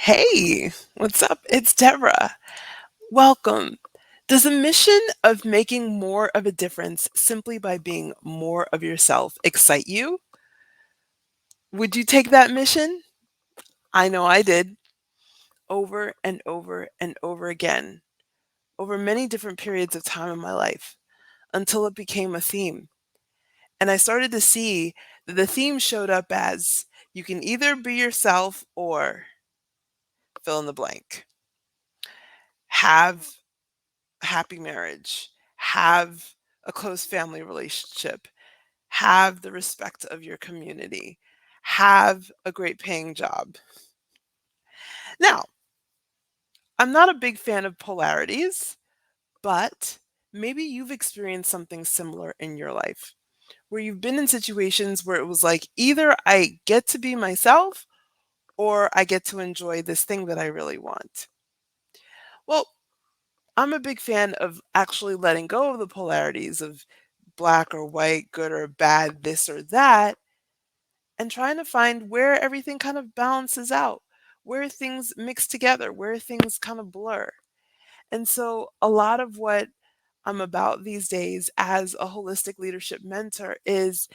Hey, what's up? It's Deborah. Welcome. Does the mission of making more of a difference simply by being more of yourself excite you? Would you take that mission? I know I did over and over and over again, over many different periods of time in my life until it became a theme. And I started to see that the theme showed up as you can either be yourself or fill in the blank. Have happy marriage, have a close family relationship, have the respect of your community, have a great paying job. Now, I'm not a big fan of polarities, but maybe you've experienced something similar in your life where you've been in situations where it was like either I get to be myself or I get to enjoy this thing that I really want. Well, I'm a big fan of actually letting go of the polarities of black or white, good or bad, this or that, and trying to find where everything kind of balances out, where things mix together, where things kind of blur. And so, a lot of what I'm about these days as a holistic leadership mentor is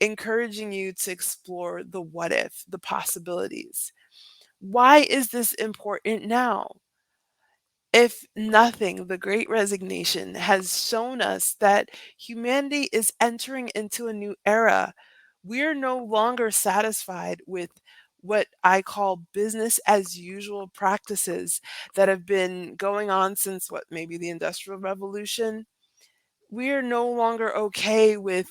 encouraging you to explore the what if, the possibilities. Why is this important now? If nothing, the great resignation has shown us that humanity is entering into a new era. We're no longer satisfied with what I call business as usual practices that have been going on since what, maybe the Industrial Revolution. We're no longer okay with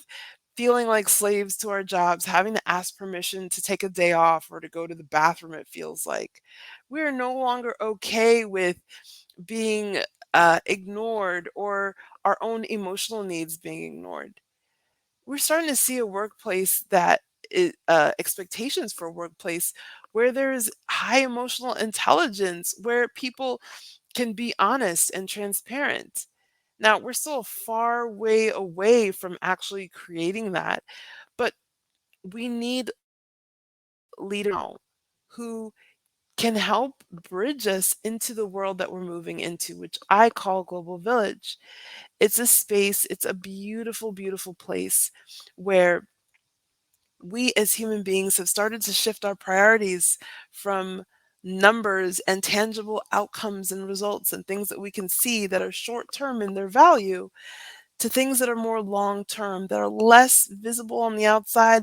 feeling like slaves to our jobs, having to ask permission to take a day off or to go to the bathroom, it feels like. We're no longer okay with being ignored or our own emotional needs being ignored. We're starting to see a workplace that expectations for a workplace where there's high emotional intelligence, where people can be honest and transparent. Now, we're still a far way away from actually creating that, but we need leaders now who can help bridge us into the world that we're moving into, which I call global village. It's a space, it's a beautiful, beautiful place where we as human beings have started to shift our priorities from numbers and tangible outcomes and results and things that we can see that are short term in their value to things that are more long term, that are less visible on the outside,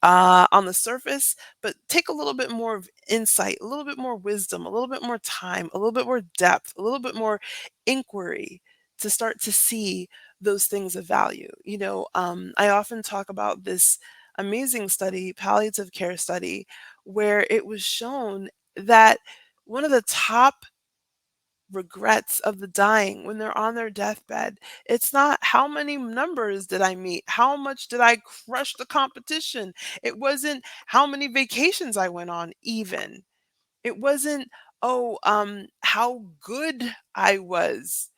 on the surface, but take a little bit more of insight, a little bit more wisdom, a little bit more time, a little bit more depth, a little bit more inquiry to start to see those things of value. I often talk about this amazing study, palliative care study, where it was shown that one of the top regrets of the dying when they're on their deathbed. It's not how many numbers did I meet? How much did I crush the competition? It wasn't how many vacations I went on even. It wasn't, oh, how good I was.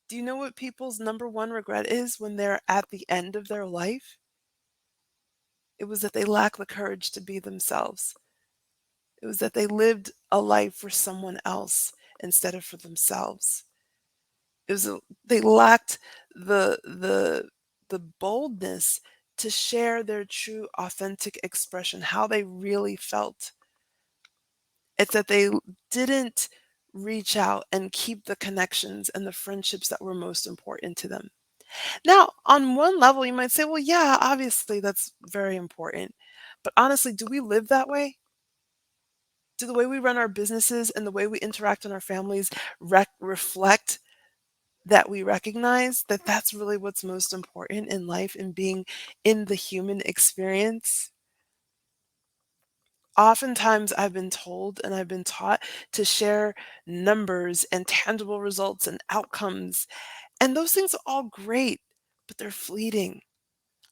Do you know what people's number one regret is when they're at the end of their life? It was that they lack the courage to be themselves. It was that they lived a life for someone else instead of for themselves. They lacked the boldness to share their true authentic expression, how they really felt. It's that they didn't reach out and keep the connections and the friendships that were most important to them. Now, on one level, you might say, well, yeah, obviously that's very important. But honestly, do we live that way? Do the way we run our businesses and the way we interact in our families reflect that we recognize that that's really what's most important in life and being in the human experience? Oftentimes, I've been told and I've been taught to share numbers and tangible results and outcomes, and those things are all great, but they're fleeting.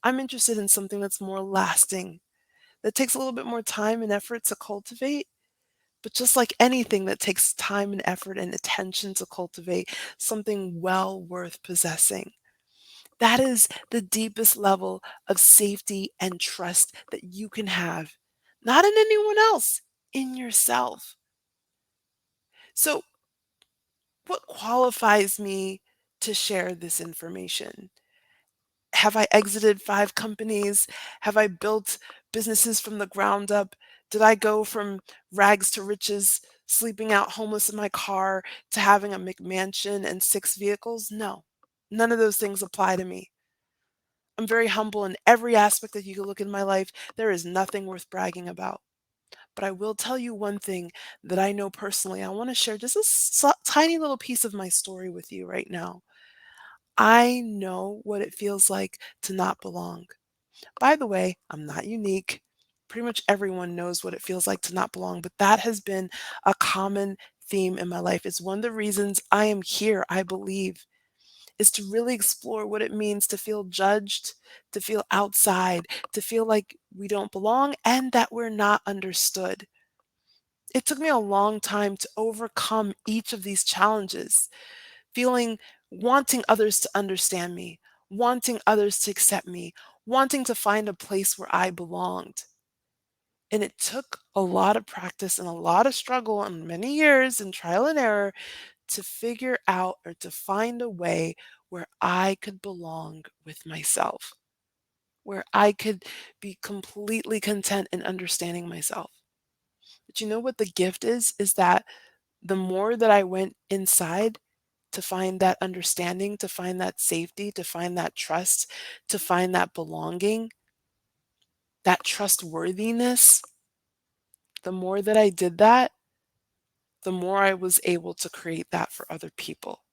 I'm interested in something that's more lasting, that takes a little bit more time and effort to cultivate. But just like anything that takes time and effort and attention to cultivate, something well worth possessing. That is the deepest level of safety and trust that you can have, not in anyone else. in yourself. So, what qualifies me to share this information? Have I exited 5 companies? Have I built businesses from the ground up? Did I go from rags to riches, sleeping out homeless in my car, to having a McMansion and 6 vehicles? No. None of those things apply to me. I'm very humble in every aspect that you can look in my life. There is nothing worth bragging about. But I will tell you one thing that I know personally. I want to share just a tiny little piece of my story with you right now. I know what it feels like to not belong. By the way, I'm not unique. Pretty much everyone knows what it feels like to not belong, but that has been a common theme in my life. It's one of the reasons I am here, I believe, is to really explore what it means to feel judged, to feel outside, to feel like we don't belong and that we're not understood. It took me a long time to overcome each of these challenges, feeling wanting others to understand me, wanting others to accept me, wanting to find a place where I belonged. And it took a lot of practice and a lot of struggle and many years and trial and error to figure out or to find a way where I could belong with myself, where I could be completely content in understanding myself. But you know what the gift is? Is that the more that I went inside to find that understanding, to find that safety, to find that trust, to find that belonging, that trustworthiness, the more that I did that, the more I was able to create that for other people.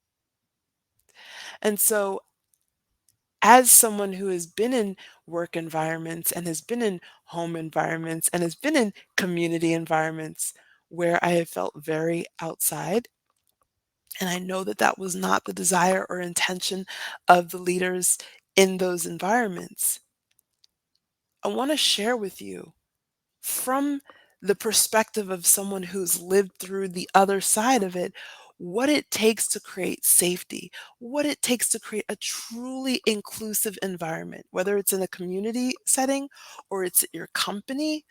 And so, as someone who has been in work environments and has been in home environments and has been in community environments where I have felt very outside, and I know that that was not the desire or intention of the leaders in those environments. I want to share with you from the perspective of someone who's lived through the other side of it, what it takes to create safety, what it takes to create a truly inclusive environment, whether it's in a community setting or it's at your company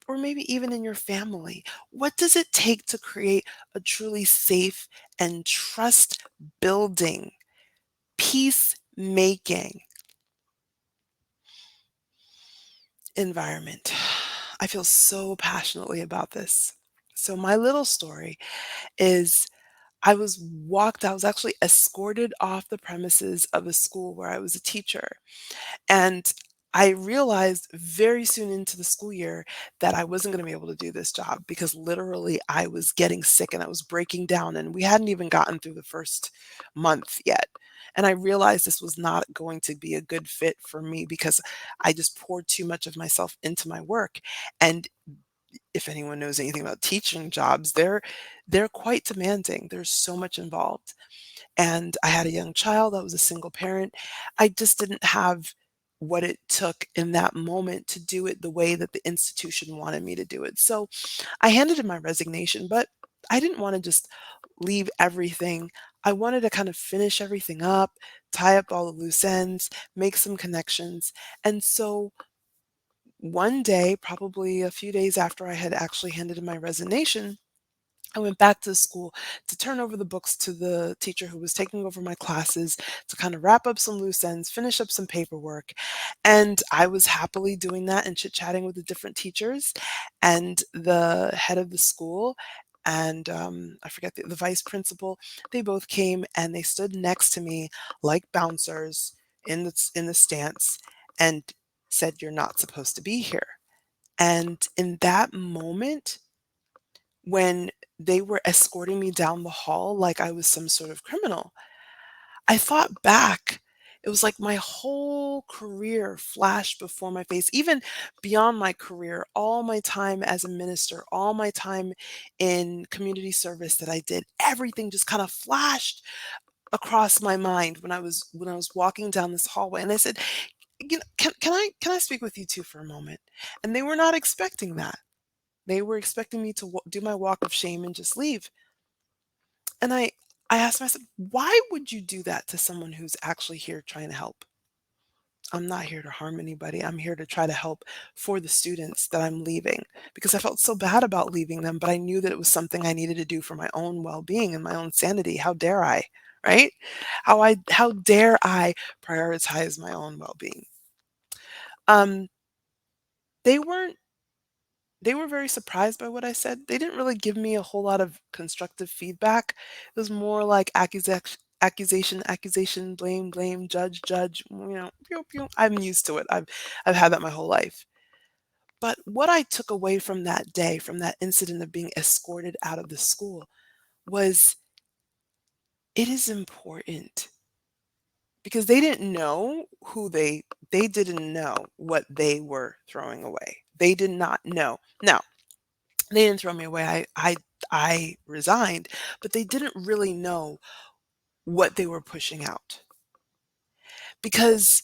or maybe even in your family. What does it take to create a truly safe and trust building, peacemaking environment? I feel so passionately about this. So, my little story is I was actually escorted off the premises of a school where I was a teacher. And I realized very soon into the school year that I wasn't going to be able to do this job because literally I was getting sick and I was breaking down, and we hadn't even gotten through the first month yet. And I realized this was not going to be a good fit for me because I just poured too much of myself into my work. And if anyone knows anything about teaching jobs, they're quite demanding. There's so much involved. And I had a young child, I was a single parent. I just didn't have what it took in that moment to do it the way that the institution wanted me to do it. So I handed in my resignation, but I didn't want to just leave everything. I wanted to kind of finish everything up, tie up all the loose ends, make some connections. And so one day, probably a few days after I had actually handed in my resignation, I went back to school to turn over the books to the teacher who was taking over my classes to kind of wrap up some loose ends, finish up some paperwork. And I was happily doing that and chit chatting with the different teachers and the head of the school. And I forget the vice principal. They both came and they stood next to me like bouncers in the stance and said, "You're not supposed to be here." And in that moment, when they were escorting me down the hall like I was some sort of criminal, I thought back. It was like my whole career flashed before my face, even beyond my career, all my time as a minister, all my time in community service that I did, everything just kind of flashed across my mind when I was walking down this hallway. And I said, you know, can I speak with you two for a moment? And they were not expecting that. They were expecting me to do my walk of shame and just leave. And I asked myself, why would you do that to someone who's actually here trying to help? I'm not here to harm anybody. I'm here to try to help for the students that I'm leaving because I felt so bad about leaving them, but I knew that it was something I needed to do for my own well-being and my own sanity. How dare I, right? How dare I prioritize my own well-being? Um, they weren't they were very surprised by what I said. They didn't really give me a whole lot of constructive feedback. It was more like accusation, blame, judge, pew, pew. I'm used to it. I've had that my whole life. But what I took away from that day, from that incident of being escorted out of the school, was it is important because they didn't know they didn't know what they were throwing away. They did not know. Now, they didn't throw me away. I resigned, but they didn't really know what they were pushing out. Because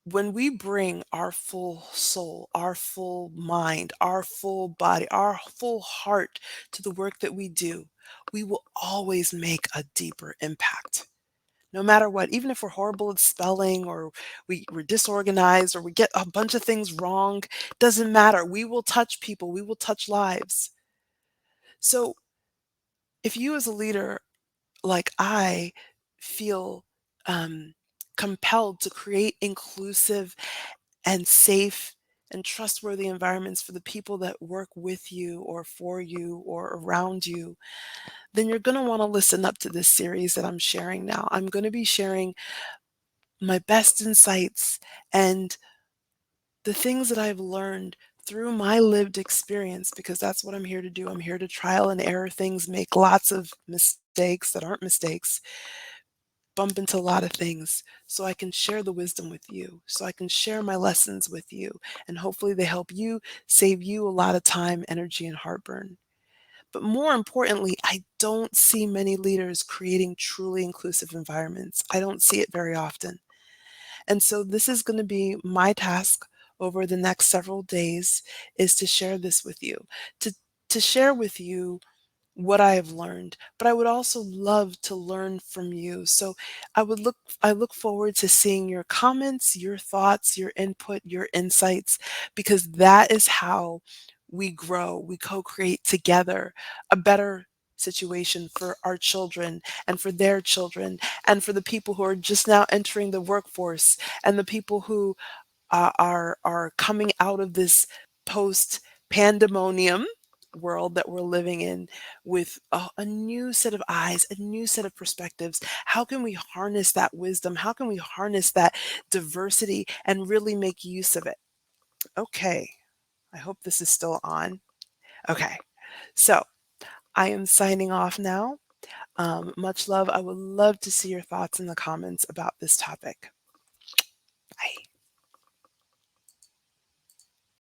when we bring our full soul, our full mind, our full body, our full heart to the work that we do, we will always make a deeper impact. No matter what, even if we're horrible at spelling or we're disorganized or we get a bunch of things wrong, doesn't matter. We will touch people, we will touch lives. So if you as a leader, like I, feel um, compelled to create inclusive and safe and trustworthy environments for the people that work with you or for you or around you, then you're going to want to listen up to this series that I'm sharing now. I'm going to be sharing my best insights and the things that I've learned through my lived experience because that's what I'm here to do. I'm here to trial and error things, make lots of mistakes that aren't mistakes, bump into a lot of things so I can share the wisdom with you, so I can share my lessons with you, and hopefully they help you, save you a lot of time, energy, and heartburn. But more importantly, I don't see many leaders creating truly inclusive environments. I don't see it very often. And so this is going to be my task over the next several days is to share this with you, to share with you what I have learned, but I would also love to learn from you. So I look forward to seeing your comments, your thoughts, your input, your insights, because that is how we grow. We co-create together a better situation for our children and for their children and for the people who are just now entering the workforce and the people who are coming out of this post pandemonium world that we're living in with a new set of eyes, a new set of perspectives. How can we harness that wisdom? How can we harness that diversity and really make use of it? Okay, I hope this is still on. Okay, so I am signing off now. Much love. I would love to see your thoughts in the comments about this topic.